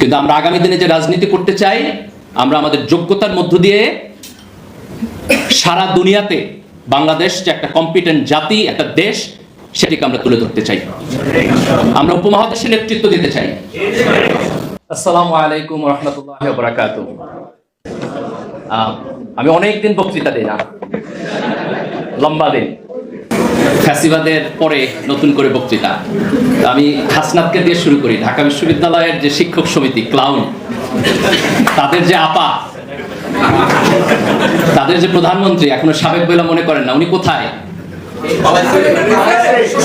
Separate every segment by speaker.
Speaker 1: কিন্তু আমরা আগামী দিনে যে রাজনীতি করতে চাই, আমরা আমাদের যোগ্যতার মধ্য দিয়ে সারা দুনিয়াতে বাংলাদেশ যে একটা কম্পিটেন্ট জাতি, একটা দেশ, সেটিকে আমরা তুলে ধরতে চাই। আমরা উপমহাদেশে নেতৃত্ব দিতে চাই। আসসালামু আলাইকুম ওয়া রাহমাতুল্লাহি ওয়া বারাকাতুহু। আমি অনেকদিন বক্তৃতা দিই না, লম্বা দিন, ফ্যাসিবাদের পরে নতুন করে বক্তৃতা। আমি হাসনাতকে দিয়ে শুরু করি। ঢাকা বিশ্ববিদ্যালয়ের যে শিক্ষক সমিতি ক্লাউন, তাদের যে আপা, তাদের যে প্রধানমন্ত্রী, এখনো সাবেক বলে মনে করেন না, উনি কোথায়?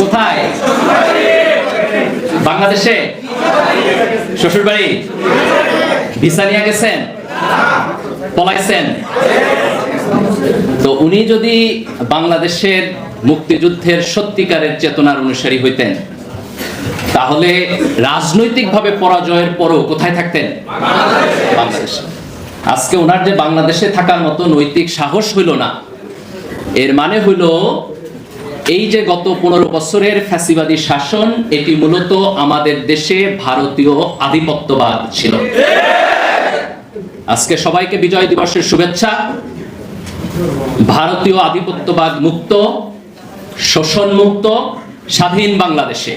Speaker 1: কোথায়? বাংলাদেশে? শ্বশুর বাড়ি? ভিসা নিয়ে গেছেন? পলাইছেন? তো উনি যদি বাংলাদেশের মুক্তিযুদ্ধের সত্যিকারের চেতনার অনুসারী হইতেন, তাহলে রাজনৈতিকভাবে পরাজয়ের পরও কোথায় থাকতেন? বাংলাদেশে। আজকে ওনার যে বাংলাদেশে থাকার মতো নৈতিক সাহস হইল না, এর মানে হইল এই যে গত 15 বছরের ফ্যাসিবাদী শাসন, এটি মূলত আমাদের দেশে ভারতীয় আধিপত্যবাদ ছিল। আজকে সবাইকে বিজয় দিবসের শুভেচ্ছা। ভারতীয় আধিপত্যবাদ মুক্ত, শোষণ মুক্ত, স্বাধীন বাংলাদেশে।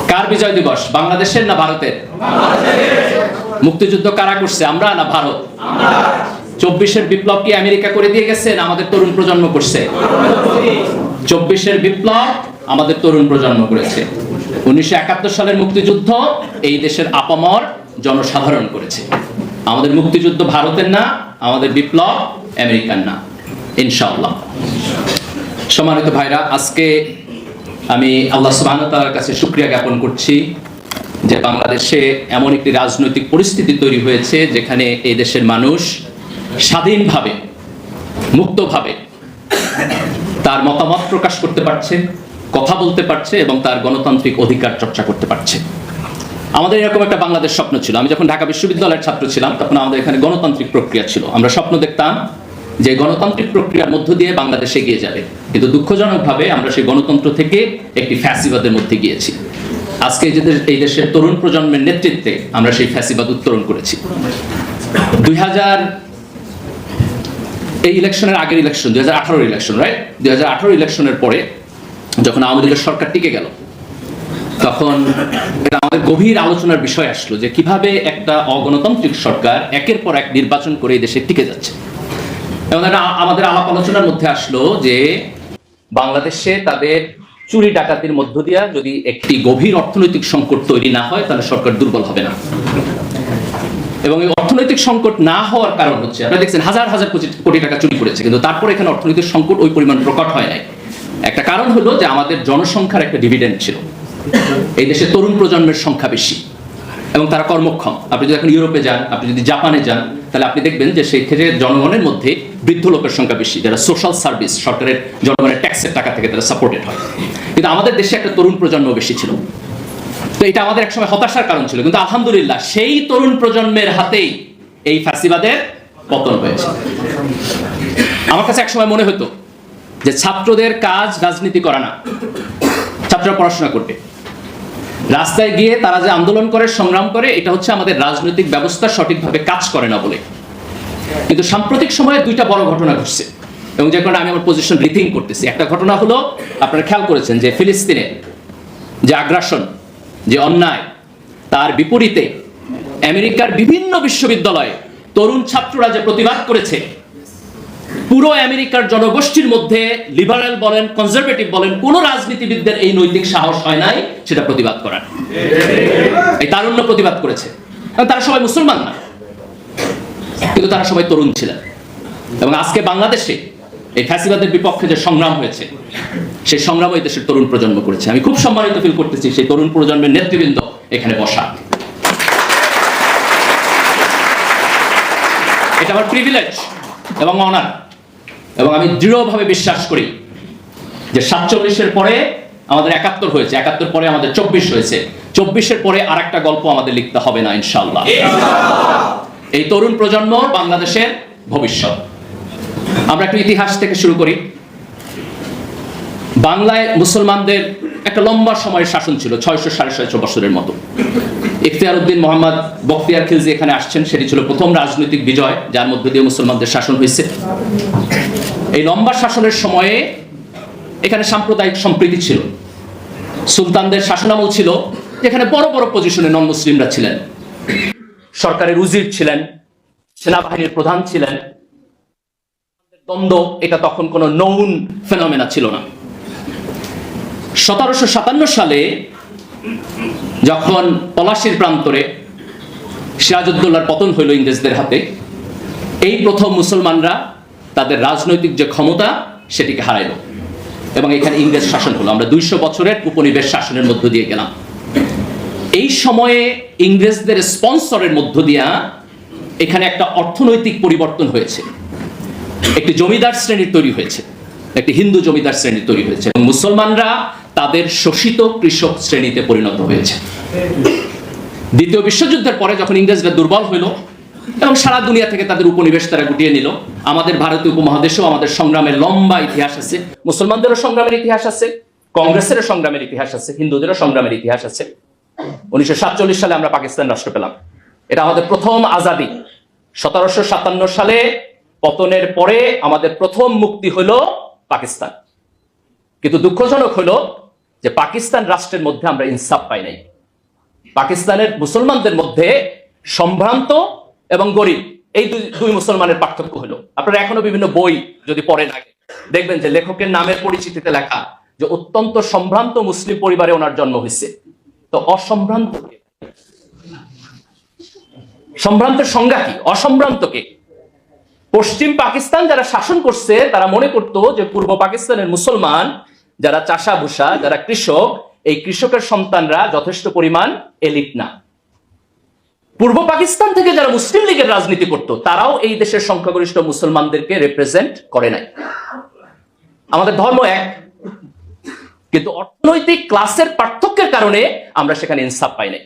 Speaker 1: কার বিজয় দিবস? বাংলাদেশের না ভারতের? মুক্তিযুদ্ধ কারা করছে? আমরা না ভারত? 24-এর বিপ্লব কি আমেরিকা করে দিয়ে গেছে না আমাদের তরুণ প্রজন্ম করছে? 24-এর বিপ্লব আমাদের তরুণ প্রজন্ম করেছে। 1971 সালের মুক্তিযুদ্ধ এই দেশের আপামর জনসাধারণ করেছে। আমাদের মুক্তিযুদ্ধ ভারতের না, আমাদের বিপ্লব আমেরিকার না, ইনশাআল্লাহ। সম্মানিত ভাইরা, আজকে আমি আল্লাহ সুবহানাহু ওয়া তাআলার কাছে শুকরিয়া জ্ঞাপন করছি যে বাংলাদেশে এমন একটি রাজনৈতিক পরিস্থিতি তৈরি হয়েছে যেখানে এই দেশের মানুষ স্বাধীনভাবে, মুক্তভাবে তার মতামত প্রকাশ করতে পারছে, কথা বলতে পারছে এবং তার গণতান্ত্রিক অধিকার চর্চা করতে পারছে। আমাদের এরকম একটা বাংলাদেশ স্বপ্ন ছিল। আমি যখন ঢাকা বিশ্ববিদ্যালয়ের ছাত্র ছিলাম, তখন আমাদের এখানে গণতান্ত্রিক প্রক্রিয়া ছিল। আমরা স্বপ্ন দেখতাম যে গণতান্ত্রিক প্রক্রিয়ার মধ্য দিয়ে বাংলাদেশ এগিয়ে যাবে, কিন্তু দুঃখজনকভাবে আমরা সেই গণতন্ত্র থেকে একটি ফ্যাসিবাদের মধ্যে গিয়েছি। আজকে এই দেশের তরুণ প্রজন্মের নেতৃত্বে আমরা সেই ফ্যাসিবাদ উত্তরণ করেছি। 2000 এই ইলেকশনের আগের ইলেকশন, 2018 ইলেকশন, রাইট? 2018 ইলেকশনের পরে যখন আওয়ামী লীগের সরকার টিকে গেল, তখন এটা আমাদের গভীর আলোচনার বিষয় আসলো যে কিভাবে একটা অগণতান্ত্রিক সরকার একের পর এক নির্বাচন করে এই দেশে টিকে যাচ্ছে। এবং আমাদের আলাপ আলোচনার মধ্যে আসলো যে বাংলাদেশে তাদের চুরি ডাকাতির মধ্য দিয়া যদি একটি গভীর অর্থনৈতিক সংকট তৈরি না হয়, তাহলে সরকার দুর্বল হবে না। এবং এই অর্থনৈতিক সংকট না হওয়ার কারণ হচ্ছে, আপনারা দেখছেন হাজার হাজার কোটি টাকা চুরি করেছে, কিন্তু তারপরে এখানে অর্থনৈতিক সংকট ওই পরিমাণ প্রকট হয় নাই। একটা কারণ হলো যে আমাদের জনসংখ্যার একটা ডিভিডেন্ড ছিল। এই দেশে তরুণ প্রজন্মের সংখ্যা বেশি এবং তারা কর্মক্ষম। আপনি যদি এখন ইউরোপে যান, আপনি যদি জাপানে যান, তাহলে আপনি দেখবেন যে সেই ক্ষেত্রে জনগণের মধ্যে বৃদ্ধ লোকের সংখ্যা বেশি, যারা সোশ্যাল সার্ভিস, সরকারের জনগণের ট্যাক্সের টাকা থেকে তারা সাপোর্টেড হয়। কিন্তু আমাদের দেশে একটা তরুণ প্রজন্ম বেশি ছিল। তো এটা আমাদের একসময় হতাশার কারণ ছিল, কিন্তু আলহামদুলিল্লাহ সেই তরুণ প্রজন্মের হাতেই এই ফ্যাসিবাদের পতন হয়েছে। আমার কাছে একসময় মনে হতো যে ছাত্রদের কাজ রাজনীতি করা না, ছাত্ররা পড়াশোনা করবে। রাস্তায় গিয়ে তারা যে আন্দোলন করে, সংগ্রাম করে, এটা হচ্ছে আমাদের রাজনৈতিক ব্যবস্থা সঠিকভাবে কাজ করে না বলে। কিন্তু সাম্প্রতিক সময়ে দুইটা বড় ঘটনা ঘটছে এবং যে কারণে আমি আমার পজিশন রিথিঙ্ক করতেছি। একটা ঘটনা হলো, আপনারা খেয়াল করেছেন যে ফিলিস্তিনে যে আগ্রাসন, যে অন্যায়, তার বিপরীতে আমেরিকার বিভিন্ন বিশ্ববিদ্যালয়ে তরুণ ছাত্ররা যে প্রতিবাদ করেছে, পুরো আমেরিকার জনগোষ্ঠীর মধ্যে লিবারেল বলেন, কনজারভেটিভ বলেন, কোন রাজনীতিবিদদের এই নৈতিক সাহস হয় নাই সেটা প্রতিবাদ করার। এই তারুণ্য প্রতিবাদ করেছে। তারা সবাই মুসলমান না, কিন্তু তারা সবাই তরুণ ছিলেন। এবং আজকে বাংলাদেশে এই ফ্যাসিবাদের বিপক্ষে যে সংগ্রাম হয়েছে, সেই সংগ্রাম এই দেশের তরুণ প্রজন্ম করেছে। আমি খুব সম্মানিত ফিল করতেছি সেই তরুণ প্রজন্মের নেতৃবৃন্দ এখানে বসা। এটা আমার প্রিভিলেজ এবং অনার। এবং আমি দৃঢ়ভাবে বিশ্বাস করি যে 47-এর পরে আমাদের 71 হয়েছে, 71 পরে আমাদের 24 হয়েছে, 24-এর পরে আর একটা গল্প আমাদের লিখতে হবে না, ইনশাআল্লাহ। এই তরুণ প্রজন্ম বাংলাদেশের ভবিষ্যৎ। আমরা একটু ইতিহাস থেকে শুরু করি। বাংলায় মুসলমানদের একটা লম্বা সময়ের শাসন ছিল, 600 সাড়ে 600 বছরের মতো। ইখতিয়ার উদ্দিন মোহাম্মদ বখতিয়ার খিলজি এখানে আসছেন, সেটি ছিল প্রথম রাজনৈতিক বিজয় যার মধ্য দিয়ে মুসলমানদের শাসন হয়েছে। এই লম্বা শাসনের সময়ে এখানে সাম্প্রদায়িক সম্প্রীতি ছিল, সুলতানদের শাসনামল ছিল, যেখানে বড় বড় পজিশনে নন মুসলিমরা ছিলেন, সরকারের উজির ছিলেন, সেনাবাহিনীর প্রধান ছিলেন। দ্বন্দ্ব এটা তখন কোনো নৌন ফেনোমেনা ছিল না। 1757 সালে যখন পলাশীর প্রান্তরে সিরাজউদ্দৌলার পতন হইল ইংরেজদের হাতে, এই প্রথম মুসলমানরা তাদের রাজনৈতিক যে ক্ষমতা সেটিকে হারাইল এবং এখানে ইংরেজ শাসন হলো। আমরা 200 বছরের উপনিবেশ শাসনের মধ্য দিয়ে গেলাম। এই সময়ে ইংরেজদের স্পন্সরের মধ্য দিয়া এখানে একটা অর্থনৈতিক পরিবর্তন হয়েছে, একটি জমিদার শ্রেণীর তৈরি হয়েছে, একটি হিন্দু জমিদার শ্রেণী তৈরি হয়েছে এবং মুসলমানরা তাদের শোষিত কৃষক শ্রেণীতে পরিণত হয়েছে। দ্বিতীয় বিশ্বযুদ্ধের পরে যখন ইংরেজরা দুর্বল হইল এবং সারা দুনিয়া থেকে তাদের উপনিবেশ তারা গুটিয়ে নিল, আমাদের ভারতীয় উপমহাদেশেও আমাদের সংগ্রামের লম্বা ইতিহাস আছে, মুসলমানদেরও সংগ্রামের ইতিহাস আছে, কংগ্রেসেরও সংগ্রামের ইতিহাস আছে, হিন্দুদেরও সংগ্রামের ইতিহাস আছে। 1947 সালে আমরা পাকিস্তান রাষ্ট্র পেলাম, এটা আমাদের প্রথম আজাদি। 1757 সালে পতনের পরে আমাদের প্রথম মুক্তি হলো পাকিস্তান। কিন্তু দুঃখজনক হলো যে পাকিস্তান রাষ্ট্রের মধ্যে আমরা ইনসাফ পাই নাই। পাকিস্তানের মুসলমানদের মধ্যে সম্ভ্রান্ত এবং গরিব এই দুই মুসলমানের পার্থক্য হলো। আপনারা এখনো বিভিন্ন বই যদি পড়েন আগে দেখবেন যে লেখকের নামের পরিচিতিতে লেখা যে অত্যন্ত সম্ভ্রান্ত মুসলিম পরিবারে ওনার জন্ম হয়েছে। তো অসম্ভ্রান্ত কে? সম্ভ্রান্তের সংজ্ঞা কি? অসম্ভ্রান্তকে পশ্চিম পাকিস্তান যারা শাসন করছে তারা মনে করতো যে পূর্ব পাকিস্তানের মুসলমান যারা চাষা ভুষা, যারা কৃষক, এই কৃষকের সন্তানরা যথেষ্ট পরিমাণ এলিট না। পূর্ব পাকিস্তান থেকে যারা মুসলিম লীগের রাজনীতি করত তারাও এই দেশের সংখ্যাগরিষ্ঠ মুসলমানদেরকে রিপ্রেজেন্ট করে নাই। আমাদের ধর্ম এক, কিন্তু অর্থনৈতিক ক্লাসের পার্থক্যের কারণে আমরা সেখানে ইনসাফ পাই নাই।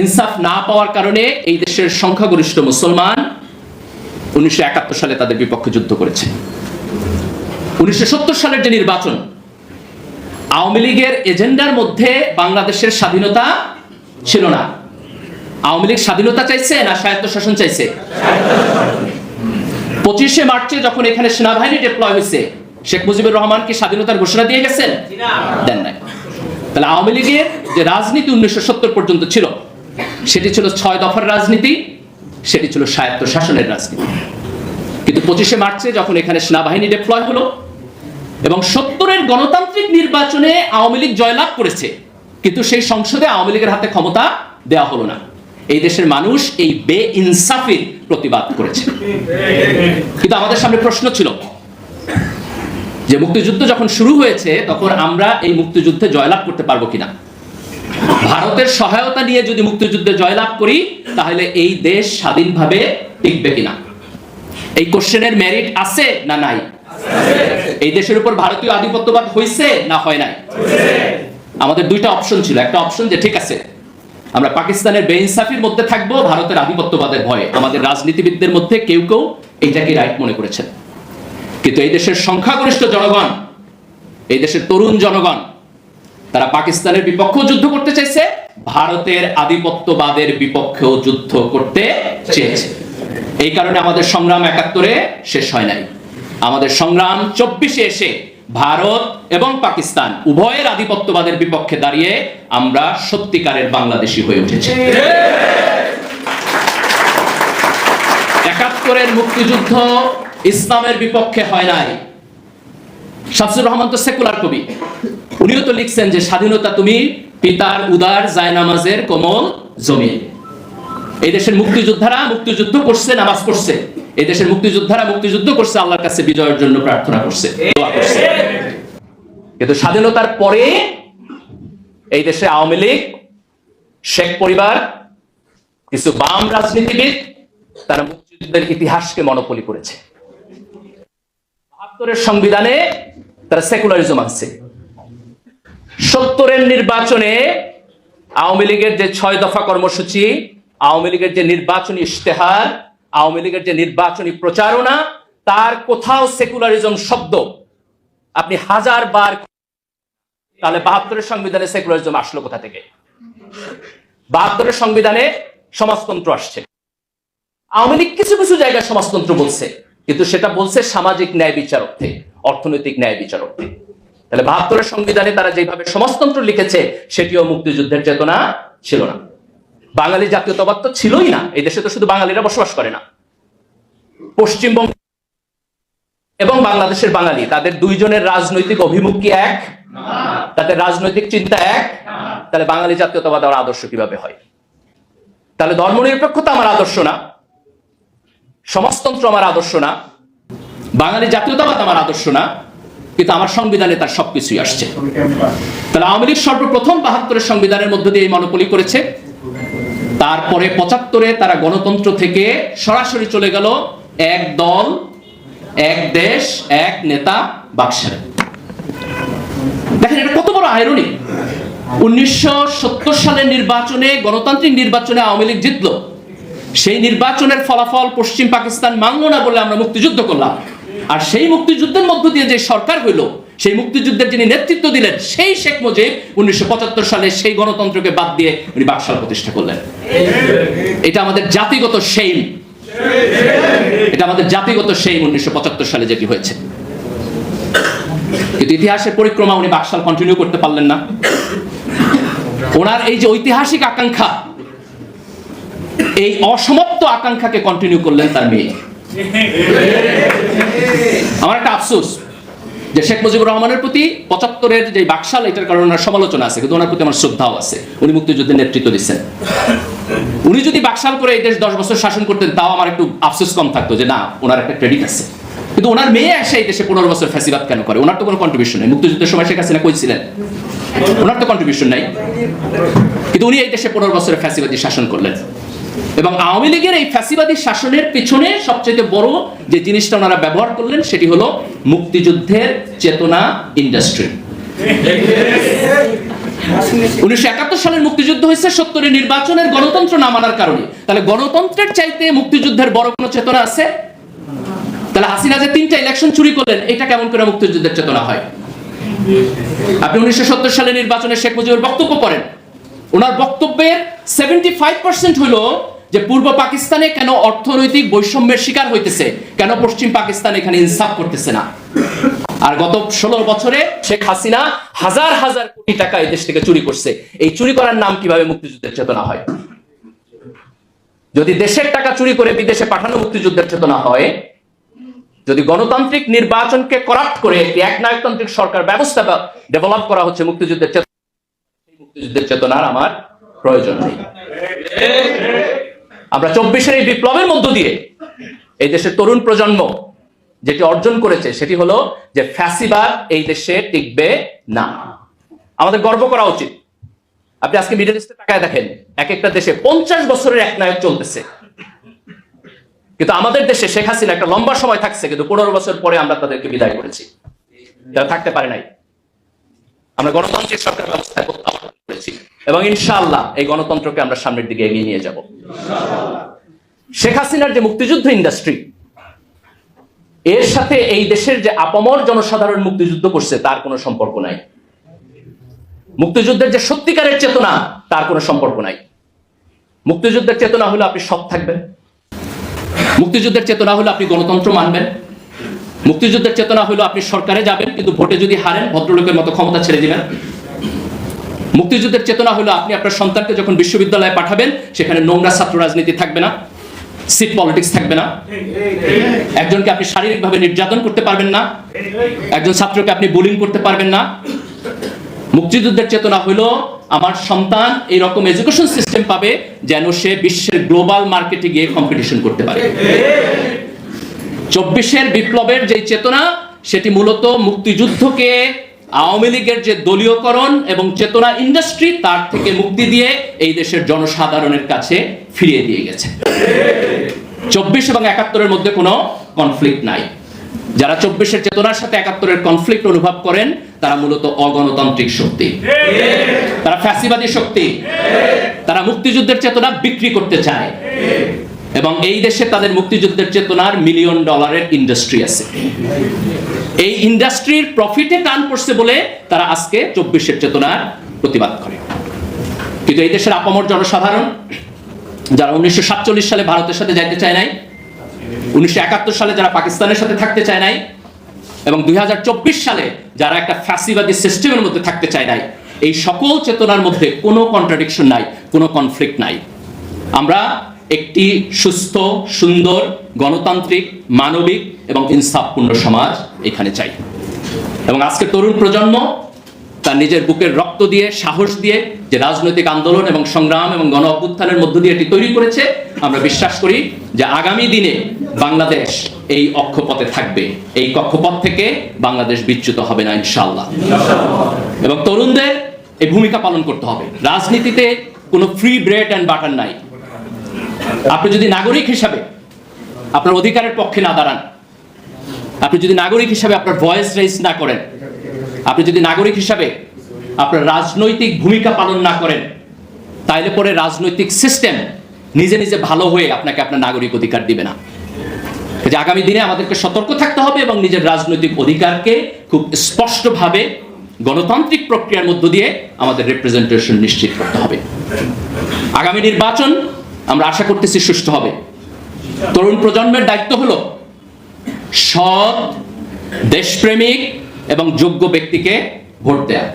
Speaker 1: ইনসাফ না পাওয়ার কারণে এই দেশের সংখ্যাগরিষ্ঠ মুসলমান 1971 সালে তাদের বিপক্ষে যুদ্ধ করেছে। 1970 সালের যে নির্বাচন, আওয়ামী লীগের এজেন্ডার মধ্যে বাংলাদেশের স্বাধীনতা ছিল না। আওয়ামী লীগ স্বাধীনতা চাইছে না স্বায়ত্তশাসন চাইছে? 25শে মার্চে যখন এখানে সেনাবাহিনী ডিপ্লয় হয়েছে, শেখ মুজিবুর রহমান কি স্বাধীনতার ঘোষণা দিয়ে গেছেন? দেন নাই। তাহলে আওয়ামী লীগের যে রাজনীতি 1970 পর্যন্ত ছিল সেটি ছিল 6 দফার রাজনীতি, সেটি ছিল স্বায়ত্তশাসনের রাজনীতি। কিন্তু 25শে মার্চে যখন এখানে সেনাবাহিনী ডিপ্লয় হলো এবং 70-এর গণতান্ত্রিক নির্বাচনে আওয়ামী লীগ জয়লাভ করেছে, কিন্তু সেই সংসদে আওয়ামী লীগের হাতে ক্ষমতা দেওয়া হলো না। এই দেশের মানুষ এই বেইনসাফির প্রতিবাদ করেছে। কিন্তু আমাদের সামনে প্রশ্ন ছিল যে মুক্তিযুদ্ধ যখন শুরু হয়েছে তখন আমরা এই মুক্তিযুদ্ধে জয়লাভ করতে পারবো কিনা। ভারতের সহায়তা নিয়ে যদি মুক্তিযুদ্ধে জয়লাভ করি তাহলে এই দেশ স্বাধীনভাবে টিকবে কিনা। এই কোশ্চেনের মেরিট আছে না নাই? এই দেশের উপর ভারতীয় আধিপত্যবাদ হয়েছে না হয় নাই? আমাদের দুইটা অপশন ছিল। একটা অপশন যে ঠিক আছে, আমরা পাকিস্তানের বেইনসাফির মধ্যে থাকবো ভারতের আধিপত্যবাদের ভয়ে। আমাদের রাজনীতিবিদদের মধ্যে কেউ কেউ এইটাকে রাইট মনে করেছেন, কিন্তু এই দেশের সংখ্যাগরিষ্ঠ জনগণ, এই দেশের তরুণ জনগণ, তারা পাকিস্তানের বিপক্ষেও যুদ্ধ করতে চাইছে, ভারতের আধিপত্যবাদের বিপক্ষেও যুদ্ধ করতে চেয়েছে। এই কারণে আমাদের সংগ্রাম 71-এ শেষ হয় নাই। আমাদের সংগ্রাম 24-এ এসে ভারত এবং পাকিস্তান উভয়ের আধিপত্যবাদের বিপক্ষে দাঁড়িয়ে আমরা সত্যিকারের বাংলাদেশী হয়ে উঠেছি। 71-এর মুক্তিযুদ্ধ ইসলামের বিপক্ষে হয় নাই। শামসুর রহমান তো সেকুলার কবি, উনিও তো লিখছেন যে স্বাধীনতা তুমি পিতার উদার জায়নামাজের কোমল জমিন। এই দেশের মুক্তিযোদ্ধারা মুক্তিযুদ্ধ করছে, নামাজ পড়ছে। এই দেশের মুক্তিযোদ্ধারা মুক্তিযুদ্ধ করছে, আল্লাহর কাছে বিজয়ের জন্য প্রার্থনা করছে, দোয়া করছে। কিন্তু স্বাধীনতার পরে এই দেশে আওয়ামী লীগ, শেখ পরিবার, কিছু বাম রাজনীতিবিদ তারা মুক্তিযুদ্ধের ইতিহাসকে মনোপলি করেছে। ৭২-এর সংবিধানে তারা সেকুলারিজম আনছে। ৭০-এর নির্বাচনে আওয়ামী লীগের যে 6 দফা কর্মসূচি, আওয়ামী লীগের যে নির্বাচনী ইশতেহার, আওয়ামী লীগের যে নির্বাচনী প্রচারণা, তার কোথাও সেকুলারিজম শব্দ আপনি 1000 বার, তাহলে ৭২-এর সংবিধানে সেকুলারিজম আসলো কোথা থেকে? 72-এর সংবিধানে সমাজতন্ত্র আসছে। আওয়ামী লীগ কিছু কিছু জায়গায় সমাজতন্ত্র বলছে, কিন্তু সেটা বলছে সামাজিক ন্যায় বিচার অর্থে, অর্থনৈতিক ন্যায় বিচার অর্থে। তাহলে 72-এর সংবিধানে তারা যেভাবে সমাজতন্ত্র লিখেছে সেটিও মুক্তিযুদ্ধের চেতনা ছিল না। বাঙালি জাতীয়তাবাদ তো ছিলই না, এই দেশে তো শুধু বাঙালিরা বসবাস করে না। পশ্চিমবঙ্গ এবং বাংলাদেশের বাঙালি, তাদের দুইজনের রাজনৈতিক অভিমুখ কি এক? তাদের রাজনৈতিক চিন্তা এক? তাহলে বাঙালি জাতীয়তাবাদ আমার আদর্শ কিভাবে হয়? তাহলে ধর্মনিরপেক্ষতা আমার আদর্শ না, সমাজতন্ত্র আমার আদর্শ না, বাঙালি জাতীয়তাবাদ আমার আদর্শ না, কিন্তু আমার সংবিধানে তার সবকিছুই আসছে। তাহলে আওয়ামী লীগ সর্বপ্রথম 72-এর সংবিধানের মধ্য দিয়ে এই মনোপলি করেছে। তারপরে 75-এ তারা গণতন্ত্র থেকে সরাসরি চলে গেল এক দল, এক দেশ, এক নেতা বাক্সারে। দেখেন এটা কত বড় আইরনি। 1970 সালের নির্বাচনে, গণতান্ত্রিক নির্বাচনে আওয়ামী লীগ জিতলো। সেই নির্বাচনের ফলাফল পশ্চিম পাকিস্তান মানল না বলে আমরা মুক্তিযুদ্ধ করলাম। আর সেই মুক্তিযুদ্ধের মধ্য দিয়ে যে সরকার হইল, সেই মুক্তিযুদ্ধের যিনি নেতৃত্ব দিলেন সেই শেখ মুজিব 1975 সালে সেই গণতন্ত্রকে বাদ দিয়ে উনি বাকশাল প্রতিষ্ঠা করলেন। এটা আমাদের জাতিগত শেম, এটা আমাদের জাতিগত শেম 1975 সালে যেটি হয়েছে। কিন্তু ইতিহাসের পরিক্রমা উনি বাকশাল কন্টিনিউ করতে পারলেন না। ওনার এই যে ঐতিহাসিক আকাঙ্ক্ষা, এই অসমাপ্ত আকাঙ্ক্ষাকে কন্টিনিউ করলেন তার মেয়ে। আমার একটা আফসোস যে শেখ মুজিবুর রহমানের প্রতি 75-এর যে বাকশাল, এটার কারণে ওনার সমালোচনা আছে, কিন্তু ওনার প্রতি আমার শ্রদ্ধাও আছে। উনি মুক্তিযুদ্ধের নেতৃত্ব দিচ্ছেন। উনি যদি বাকশাল করে এই দেশ 10 বছর শাসন করতেন, তাও আমার একটু আফসোস কম থাকতো যে না, ওনার একটা ক্রেডিট আছে। কিন্তু ওনার মেয়ে এসে এই দেশে 15 বছর ফ্যাসিবাদ কেন করে? ওনার তো কোনো কন্ট্রিবিউশন নেই। মুক্তিযুদ্ধের সময় শেখ হাসিনা কই ছিলেন? ওনার তো কন্ট্রিবিউশন নাই, কিন্তু উনি এই দেশে 15 বছরের ফ্যাসিবাদী শাসন করলেন। এবং আওয়ামী লীগের এই ফ্যাসিবাদী শাসনের পিছনে সবচেয়ে বড় যে জিনিসটা ওনারা ব্যবহার করলেন সেটি হলো মুক্তিযুদ্ধের চেতনা ইন্ডাস্ট্রি। 1971 সালের মুক্তিযুদ্ধ হয়েছে 70-এর নির্বাচনের গণতন্ত্র না মানার কারণে। তাহলে গণতন্ত্রের চাইতে মুক্তিযুদ্ধের বড় কোনো চেতনা আছে? তাহলে হাসিনা যে 3টা ইলেকশন চুরি করলেন, এটা কেমন করে মুক্তিযুদ্ধের চেতনা হয়? আপনি 1970 সালের নির্বাচনে শেখ মুজিবের বক্তব্য পড়েন। ওনার বক্তব্যের 75% হলো যে পূর্ব পাকিস্তানে কেন অর্থনৈতিক বৈষম্যের শিকার হইতেছে, কেন পশ্চিম পাকিস্তান এখানে ইনসাফ করতেছে না। আর গত 16 বছরে শেখ হাসিনা হাজার হাজার কোটি টাকা এই দেশ থেকে চুরি করছে। এই চুরি করার নাম কিভাবে মুক্তিযুদ্ধের চেতনা হয়? যদি দেশের টাকা চুরি করে বিদেশে পাঠানো মুক্তিযুদ্ধের চেতনা হয়, যদি গণতান্ত্রিক নির্বাচনকে করাপ্ট করে একটি একনায়কতান্ত্রিক সরকার ব্যবস্থা ডেভেলপ করা হচ্ছে মুক্তিযুদ্ধের চেতনা, মুক্তিযুদ্ধের চেতনার আমার প্রয়োজন নেই। আমরা 24-এর এই বিপ্লবের মধ্য দিয়ে এই দেশের তরুণ প্রজন্ম যেটি অর্জন করেছে সেটি হলো যে ফ্যাসিবাদ এই দেশে টিকবে না। আমাদের গর্ব করা উচিত। আপনি আজকে মিডল ইস্টে তাকায় দেখেন, এক একটা দেশে 50 বছরের একনায়ক চলতেছে, কিন্তু আমাদের দেশে শেখ হাসিনা একটা লম্বা সময় থাকছে, কিন্তু 15 বছর পরে আমরা তাদেরকে বিদায় করেছি। যারা থাকতে পারে নাই, আমরা গণতান্ত্রিক সরকার ব্যবস্থা করেছি এবং ইনশাআল্লাহ এই গণতন্ত্রকে আমরা সামনের দিকে এগিয়ে নিয়ে যাব। শেখ হাসিনার যে মুক্তিযুদ্ধ ইন্ডাস্ট্রি, এর সাথে এই দেশের যে আপামর জনসাধারণ মুক্তিযুদ্ধ করছে তার কোনো সম্পর্ক নাই। মুক্তিযুদ্ধের যে সত্যিকারের চেতনা, তার কোনো সম্পর্ক নাই। মুক্তিযুদ্ধের চেতনা হলো আপনি সৎ থাকবেন, মুক্তিযুদ্ধের চেতনা হলো আপনি গণতন্ত্র মানবেন, মুক্তিযুদ্ধের চেতনা হলো আপনি সরকারে যাবেন, কিন্তু ভোটে যদি হারেন ভদ্রলোকের মতো ক্ষমতা ছেড়ে দিবেন। মুক্তিযুদ্ধের চেতনা হলো আপনি আপনার সন্তানকে যখন বিশ্ববিদ্যালয়ে পাঠাবেন, সেখানে নোংরা ছাত্র রাজনীতি থাকবে না, সিট পলিটিক্স থাকবে না, একজনকে আপনি শারীরিকভাবে নির্যাতন করতে পারবেন না, একজন ছাত্রকে আপনি বুলিং করতে পারবেন না। মুক্তিযুদ্ধের চেতনা হলো আমার সন্তান এইরকম এডুকেশন সিস্টেম পাবে যেন সে বিশ্বের গ্লোবাল মার্কেটে গিয়ে কম্পিটিশন করতে পারে। 24-এর বিপ্লবের যে চেতনা, সেটি মূলত মুক্তিযুদ্ধকে আওয়ামী লীগের যে দলীয়করণ এবং চেতনা ইন্ডাস্ট্রি, তার থেকে মুক্তি দিয়ে এই দেশের জনসাধারণের কাছে ফিরিয়ে দিয়ে গেছে। 24 এবং 71-এর মধ্যে কোনো কনফ্লিক্ট নাই। যারা 24-এর চেতনার সাথে 71-এর কনফ্লিক্ট অনুভব করেন, তারা মূলত অগণতান্ত্রিক শক্তি, তারা ফ্যাসিবাদী শক্তি, তারা মুক্তিযুদ্ধের চেতনা বিক্রি করতে চায় এবং এই দেশে তাদের মুক্তিযুদ্ধের চেতনার $1 মিলিয়ন ইন্ডাস্ট্রি আছে। এই ইন্ডাস্ট্রির প্রফিটে টান পড়ছে বলে তারা আজকে 24-এর চেতনার প্রতিবাদ করে। কিন্তু এই দেশের আপামর জনসাধারণ যারা 1947 সালে ভারতের সাথে যাইতে চায় নাই, 1971 সালে যারা পাকিস্তানের সাথে থাকতে চায় নাই, এবং 2024 সালে যারা একটা ফ্যাসিবাদী সিস্টেমের মধ্যে থাকতে চায় নাই, এই সকল চেতনার মধ্যে কোনো কন্ট্রাডিকশন নাই, কোনো কনফ্লিক্ট নাই। আমরা একটি সুস্থ, সুন্দর, গণতান্ত্রিক, মানবিক এবং ইনসাফপূর্ণ সমাজ এখানে চাই। এবং আজকের তরুণ প্রজন্ম তার নিজের বুকের রক্ত দিয়ে, সাহস দিয়ে যে রাজনৈতিক আন্দোলন এবং সংগ্রাম এবং গণ অভ্যুত্থানের মধ্য দিয়ে এটি তৈরি করেছে, আমরা বিশ্বাস করি যে আগামী দিনে বাংলাদেশ এই অক্ষপথে থাকবে, এই কক্ষপথ থেকে বাংলাদেশ বিচ্যুত হবে না ইনশাআল্লাহ। এবং তরুণদের এই ভূমিকা পালন করতে হবে। রাজনীতিতে কোনো ফ্রি ব্রেড অ্যান্ড বাটার নাই। আপনি যদি নাগরিক হিসাবে আপনার অধিকারের পক্ষে না দাঁড়ান, আপনি যদি নাগরিক হিসাবে আপনার ভয়েস রেইজ না করেন, আপনি যদি নাগরিক হিসাবে আপনার রাজনৈতিক ভূমিকা পালন না করেন, তাইলে পরে রাজনৈতিক সিস্টেম নিজে নিজে ভালো হয়ে আপনাকে আপনার নাগরিক অধিকার দিবে না। যে আগামী দিনে আমাদেরকে সতর্ক থাকতে হবে এবং নিজের রাজনৈতিক অধিকারকে খুব স্পষ্টভাবে গণতান্ত্রিক প্রক্রিয়ার মধ্য দিয়ে আমাদের রিপ্রেজেন্টেশন নিশ্চিত করতে হবে। আগামী নির্বাচন আমরা আশা করতেছি সুষ্ঠু হবে। তরুণ প্রজন্মের দায়িত্ব হলো সৎ, দেশপ্রেমিক এবং যোগ্য ব্যক্তিকে ভোট দেয়া।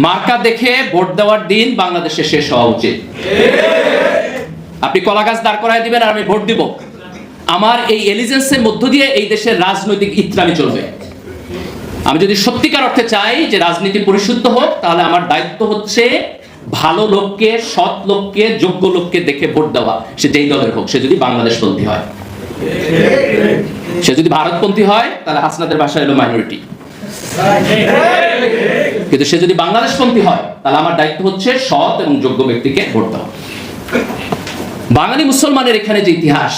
Speaker 1: মার্কা দেখে ভোট দেওয়ার দিন বাংলাদেশে শেষ হওয়া উচিত। আপনি কলা গাছ দাঁড় করায় দিবেন আর আমি ভোট দিব, আমার এই এলিজেন্সের মধ্য দিয়ে এই দেশের রাজনৈতিক ইত্রামি চলবে। আমি যদি সত্যিকার অর্থে চাই যে রাজনীতি পরিশুদ্ধ হোক, তাহলে আমার দায়িত্ব হচ্ছে ভালো লোককে, সৎ লোককে, যোগ্য লোককে দেখে ভোট দেওয়া, সে যেই দলের হোক। সে যদি বাংলাদেশপন্থী হয়, সে যদি ভারতপন্থী হয়, তাহলে হাসনাদের ভাষায় হলো মাইনরিটি। কিন্তু সে যদি বাংলাদেশপন্থী হয়, তাহলে আমার দায়িত্ব হচ্ছে সৎ এবং যোগ্য ব্যক্তিকে ভোট দেওয়া। বাঙালি মুসলমানের এখানে যে ইতিহাস,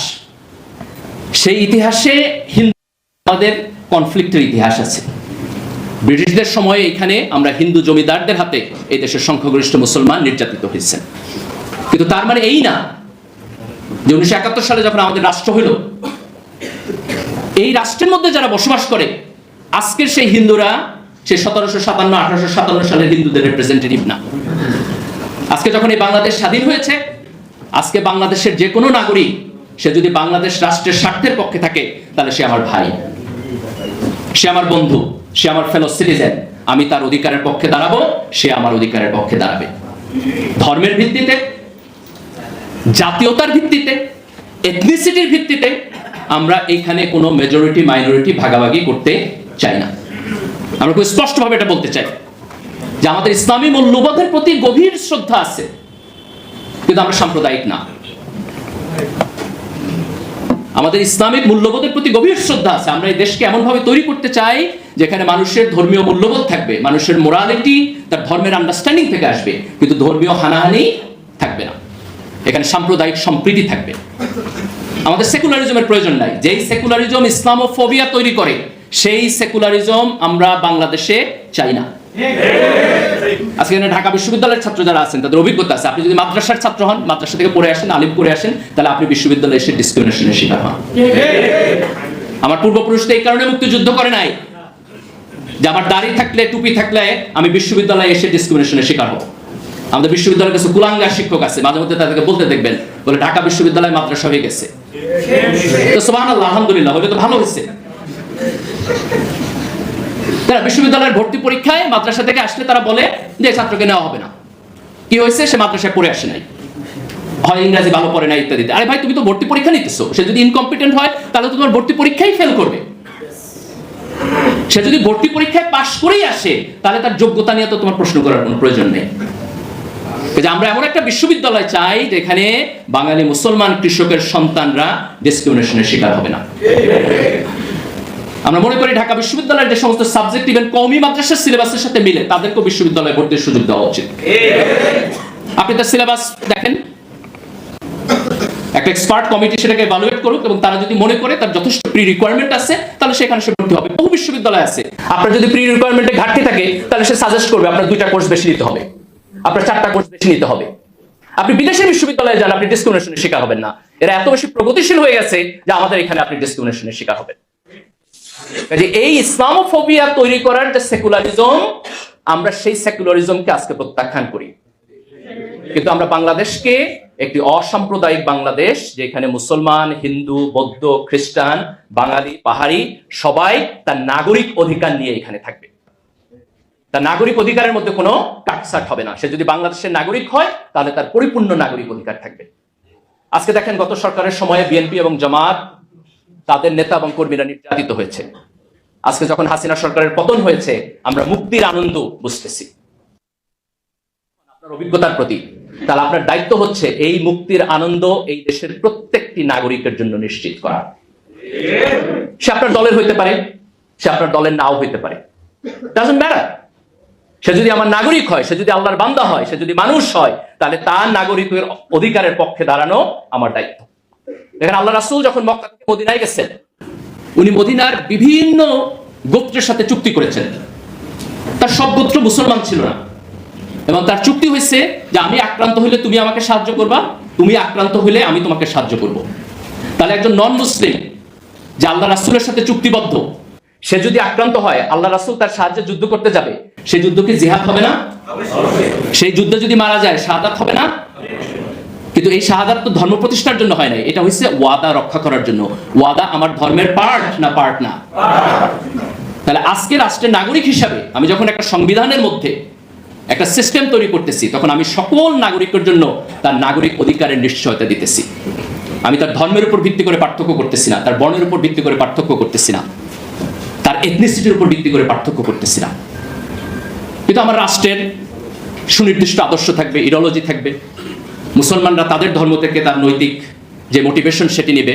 Speaker 1: সেই ইতিহাসে হিন্দুদের কনফ্লিক্টের ইতিহাস আছে। ব্রিটিশদের সময়ে এখানে আমরা হিন্দু জমিদারদের হাতে এই দেশের সংখ্যাগরিষ্ঠ মুসলমান নির্যাতিত হয়েছে। কিন্তু তার মানে এই না যে 1971 সালে যখন আমাদের রাষ্ট্র হইল, এই রাষ্ট্রের মধ্যে যারা বসবাস করে আজকের সেই হিন্দুরা সেই 1757, 1857 সালের হিন্দুদের রিপ্রেজেন্টেটিভ না। আজকে যখন এই বাংলাদেশ স্বাধীন হয়েছে, আজকে বাংলাদেশের যে কোনো নাগরিক সে যদি বাংলাদেশ রাষ্ট্রের স্বার্থের পক্ষে থাকে, তাহলে সে আমার ভাই, সে আমার বন্ধু, সে আমার ফেলো সিটিজেন। আমি তার অধিকারের পক্ষে দাঁড়াবো, সে আমার অধিকারের পক্ষে দাঁড়াবে। ধর্মের ভিত্তিতে, জাতীয়তার ভিত্তিতে, এথনিসিটির ভিত্তিতে আমরা এখানে কোনো মেজরিটি মাইনরিটি ভাগাভাগি করতে চাই না। আমরা খুব স্পষ্টভাবে এটা বলতে চাই যে আমাদের ইসলামী মূল্যবোধের প্রতি গভীর শ্রদ্ধা আছে, কিন্তু আমরা সাম্প্রদায়িক না। আমাদের ইসলামিক মূল্যবোধের প্রতি গভীর শ্রদ্ধা আছে। আমরা এই দেশকে এমনভাবে তৈরি করতে চাই যেখানে মানুষের ধর্মীয় মূল্যবোধ থাকবে, মানুষের মোরালিটি তার ধর্মের আন্ডারস্ট্যান্ডিং থেকে আসবে, কিন্তু ধর্মীয় হানাহানি থাকবে না। এখানে সাম্প্রদায়িক সম্প্রীতি থাকবে। আমাদের সেকুলারিজমের প্রয়োজন নাই। যেই সেকুলারিজম ইসলামোফোবিয়া তৈরি করে, সেই সেকুলারিজম আমরা বাংলাদেশে চাই না। আজকে ঢাকা বিশ্ববিদ্যালয়ের ছাত্র যারা আছেন তাদের অভিজ্ঞতা আছে। আপনি যদি মাদ্রাসার ছাত্র হন, মাদ্রাসা থেকে পড়ে আসেন, আলিম করে আসেন, তাহলে আপনি বিশ্ববিদ্যালয়ে এসে ডিসক্রিমিনেশনের শিকার হন। আমার পূর্বপুরুষরা এই কারণে মুক্তিযুদ্ধ করে নাই যে আমার দাড়ি থাকলে, টুপি থাকলে আমি বিশ্ববিদ্যালয়ে এসে ডিসক্রিমিনেশনের শিকার হব। আমাদের বিশ্ববিদ্যালয়ের কাছে কুলাঙ্গার শিক্ষক আছে, মাঝে মধ্যে তাদেরকে বলতে দেখবেন, বলে ঢাকা বিশ্ববিদ্যালয় মাদ্রাসা হয়ে গেছে। তো সুবহানাল্লাহ, আলহামদুলিল্লাহ, হলে তো ভালো হয়েছে। তারা বিশ্ববিদ্যালয়ের ভর্তি পরীক্ষায় মাদ্রাসা থেকে আসলে তারা বলে যে ছাত্রকে নেওয়া হবে না। কি হয়েছে? সে মাদ্রাসায় পড়ে আসে নাই, হয় ইংরেজি ভালো পড়ে নাই ইত্যাদি। আরে ভাই, তুমি তো ভর্তি পরীক্ষা নিতেছো। সে যদি ইনকম্পিটেন্ট হয়, তাহলে তো তোমার ভর্তি পরীক্ষাই ফেল করবে। সে যদি ভর্তি পরীক্ষায় পাশ করেই আসে, তাহলে তার যোগ্যতা নিয়ে তো তোমার প্রশ্ন করার কোনো প্রয়োজন নেই। আমরা এমন একটা বিশ্ববিদ্যালয় চাই যেখানে বাঙালি মুসলমান কৃষকের সন্তানরা ডিসক্রিমিনেশনের শিকার হবে না। আমরা মনে করি ঢাকা বিশ্ববিদ্যালয়ের যে সমস্ত সাবজেক্ট ইভেন কওমি মাদ্রাসার সিলেবাসের সাথে মিলে, তাদেরকেও বিশ্ববিদ্যালয়ে ভর্তির সুযোগ দেওয়া উচিত। আপনি তার সিলেবাস দেখেন, একটা এক্সপার্ট কমিটি সেটাকে ইভালুয়েট করুক, এবং তারা যদি মনে করে তার যথেষ্ট প্রি রিকোয়ারমেন্ট আছে, তাহলে সেখানে সে ভর্তি হবে। বহু বিশ্ববিদ্যালয় আছে, আপনার যদি প্রি রিকোয়ারমেন্টে ঘাটতি থাকে, তাহলে সে সাজেস্ট করবে আপনার 2টা কোর্স বেশি নিতে হবে, আপনার 4টা কোর্স বেশি নিতে হবে। আপনি বিদেশের বিশ্ববিদ্যালয়ে যান, আপনি ডিসক্রিমিনেশনের শিকার হবেন না। এরা এত বেশি প্রগতিশীল হয়ে গেছে যে আমাদের এখানে আপনি ডিসক্রিমিনেশনের শিকার হবেন। এই ইসলামোফোবিয়া তৈরি করার যে সেকুলারিজম, আমরা সেই সেকুলারিজমকে আজকে প্রত্যাখ্যান করি। কিন্তু আমরা বাংলাদেশকে একটি অসাম্প্রদায়িক বাংলাদেশ, যেখানে মুসলমান, হিন্দু, বৌদ্ধ, খ্রিস্টান, বাঙালি, পাহাড়ি সবাই তার নাগরিক অধিকার নিয়ে এখানে থাকবে। তার নাগরিক অধিকারের মধ্যে কোনো কাটছাট হবে না। সে যদি বাংলাদেশের নাগরিক হয় তাহলে তার পরিপূর্ণ নাগরিক অধিকার থাকবে। আজকে দেখেন, গত সরকারের সময়ে বিএনপি এবং জামাত তাদের নেতা এবং কর্মীরা নির্যাতিত হয়েছে। আজকে যখন হাসিনা সরকারের পতন হয়েছে, আমরা মুক্তির আনন্দ বুঝতেছি। আপনার অভিজ্ঞতার প্রতি, তাহলে আপনার দায়িত্ব হচ্ছে এই মুক্তির আনন্দ এই দেশের প্রত্যেকটি নাগরিকের জন্য নিশ্চিত করা। সে আপনার দলের হইতে পারে, সে আপনার দলের নাও হইতে পারে, ডাজন্ট ম্যাটার। সে যদি আমার নাগরিক হয়, সে যদি আল্লাহর বান্দা হয়, সে যদি মানুষ হয়, তাহলে তার নাগরিকের অধিকারের পক্ষে দাঁড়ানো আমার দায়িত্ব। দেখেন, আল্লাহ রাসূল যখন মক্কা থেকে মদিনায় গেছেন, উনি মদিনার বিভিন্ন গোত্রের সাথে চুক্তি করেছেন। তার সব গোত্র মুসলমান ছিল না, এবং তার চুক্তি হয়েছে যে আমি আক্রান্ত হইলে তুমি আমাকে সাহায্য করবা, তুমি আক্রান্ত হইলে আমি তোমাকে সাহায্য করব। তাহলে একজন নন মুসলিম যে আল্লাহ রাসূলের সাথে চুক্তিবদ্ধ, সে যদি আক্রান্ত হয়, আল্লাহ রাসূল তার সাহায্যে যুদ্ধ করতে যাবে, সেই যুদ্ধ কি জিহাদ হবে না? সেই যুদ্ধে যদি মারা যায় শাহাদাত হবে না? কিন্তু এই শাহাদাত তো ধর্ম প্রতিষ্ঠার জন্য হয় নাই, এটা হচ্ছে ওয়াদা রক্ষা করার জন্য। ওয়াদা আমার ধর্মের পার্ট না? তাহলে আজকে রাষ্ট্রের নাগরিক হিসাবে আমি যখন একটা সংবিধানের মধ্যে একটা সিস্টেম তৈরি করতেছি, তখন আমি সকল নাগরিকের জন্য তার নাগরিক অধিকারের নিশ্চয়তা দিতেছি। আমি তার ধর্মের উপর ভিত্তি করে পার্থক্য করতেছি না, তার বর্ণের উপর ভিত্তি করে পার্থক্য করতেছি না, তার এথনিসিটির উপর ভিত্তি করে পার্থক্য করতেছি না। কিন্তু আমার রাষ্ট্রের সুনির্দিষ্ট আদর্শ থাকবে, ইডিওলজি থাকবে। মুসলমানরা তাদের ধর্ম থেকে তার নৈতিক যে মোটিভেশন সেটি নেবে,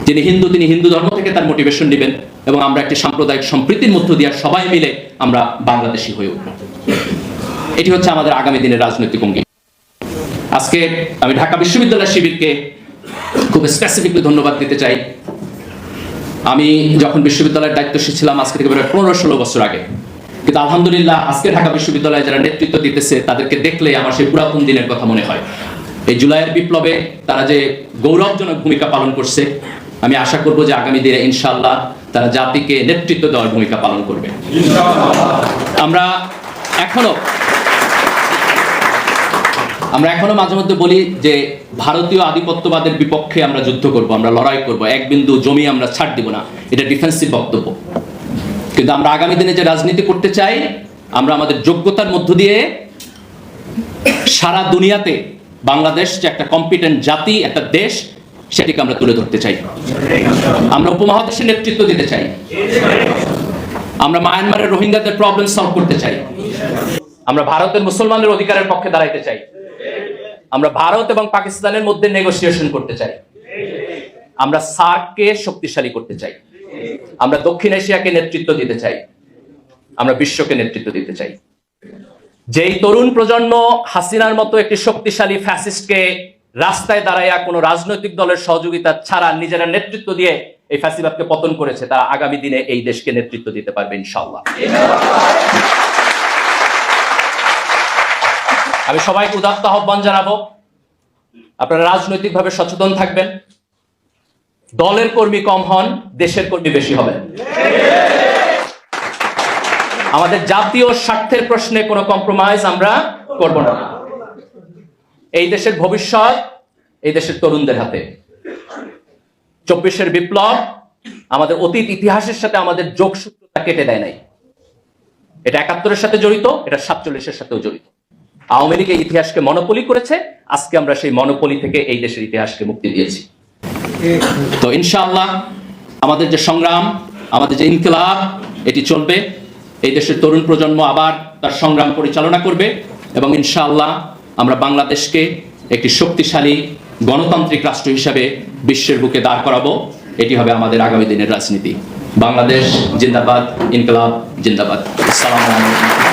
Speaker 1: যিনি হিন্দু তিনি হিন্দু ধর্ম থেকে তার মোটিভেশন নেবেন, এবং আমরা একটি সাম্প্রদায়িক সম্প্রীতির মধ্য দিয়ে সবাই মিলে আমরা বাংলাদেশী হয়ে উঠব। এটি হচ্ছে আমাদের আগামী দিনের রাজনৈতিক অঙ্গীকার। আজকে আমি ঢাকা বিশ্ববিদ্যালয় শিবিরকে খুব স্পেসিফিকলি ধন্যবাদ দিতে চাই। আমি যখন বিশ্ববিদ্যালয়ের দায়িত্বশীল ছিলাম, আজকে থেকে প্রায় 15-16 বছর আগে, কিন্তু আলহামদুলিল্লাহ আজকে ঢাকা বিশ্ববিদ্যালয়ে যারা নেতৃত্ব দিতেছে তাদেরকে দেখলে আমার সেই পুরাতন দিনের কথা মনে হয়। এই জুলাইয়ের বিপ্লবে তারা যে গৌরবজনক ভূমিকা পালন করছে, আমি আশা করব যে আগামী দিনে ইনশাআল্লাহ তারা জাতিকে নেতৃত্ব দেওয়ার ভূমিকা পালন করবে। আমরা এখনো মাঝে মধ্যে বলি যে ভারতীয় আধিপত্যবাদের বিপক্ষে আমরা যুদ্ধ করব, আমরা লড়াই করব, এক বিন্দু জমি আমরা ছাড় দিব না, এটা ডিফেন্সিভ বক্তব্য। কিন্তু আমরা আগামী দিনে যে রাজনীতি করতে চাই, আমরা আমাদের যোগ্যতার মধ্য দিয়ে সারা দুনিয়াতে বাংলাদেশ যে একটা কম্পিটেন্ট জাতি, একটা দেশ, সেটিকে আমরা তুলে ধরতে চাই। আমরা উপমহাদেশের নেতৃত্ব দিতে চাই। আমরা মায়ানমারের রোহিঙ্গাদের প্রবলেম সলভ করতে চাই। আমরা ভারতের মুসলমানদের অধিকারের পক্ষে দাঁড়াইতে চাই। আমরা ভারত এবং পাকিস্তানের মধ্যে নেগোসিয়েশন করতে চাই। আমরা সার্ককে শক্তিশালী করতে চাই। আমরা দক্ষিণ এশিয়াকে নেতৃত্ব দিতে চাই। আমরা বিশ্বকে নেতৃত্ব দিতে চাই। যেই তরুণ প্রজন্ম হাসিনার মতো একটি শক্তিশালী ফ্যাসিস্টকে রাস্তায় দাঁড়াইয়া কোনো রাজনৈতিক দলের সহযোগিতা ছাড়া নিজেরা নেতৃত্ব দিয়ে এই ফ্যাসিবাদকে পতন করেছে, তারা আগামী দিনে এই দেশকে নেতৃত্ব দিতে পারবে ইনশাআল্লাহ। আমি সবাইকে উদাত্ত আহ্বান জানাবো, আপনারা রাজনৈতিকভাবে সচেতন থাকবেন। দলের কর্মী কম হন, দেশের কর্মী বেশি হবেন। আমাদের জাতীয় স্বার্থের প্রশ্নে কোনো কম্প্রোমাইজ আমরা করব না। এই দেশের ভবিষ্যৎ এই দেশের তরুণদের হাতে। 24-এর বিপ্লব আমাদের অতীত ইতিহাসের সাথে আমাদের যোগসূত্রতা কেটে দেয় নাই। এটা 71-এর সাথে জড়িত, এটা 47-এর সাথেও জড়িত। আওয়ামী লীগ এই ইতিহাসকে মনোপলি করেছে, আজকে আমরা সেই মনোপলি থেকে এই দেশের ইতিহাসকে মুক্তি দিয়েছি। তো ইনশাআল্লাহ আমাদের যে সংগ্রাম, আমাদের যে ইনকিলাব, এটি চলবে। এই দেশের তরুণ প্রজন্ম আবার তার সংগ্রাম পরিচালনা করবে, এবং ইনশাআল্লাহ আমরা বাংলাদেশকে একটি শক্তিশালী গণতান্ত্রিক রাষ্ট্র হিসাবে বিশ্বের বুকে দাঁড় করাবো। এটি হবে আমাদের আগামী দিনের রাজনীতি। বাংলাদেশ জিন্দাবাদ, ইনকিলাব জিন্দাবাদ। আসসালামু আলাইকুম।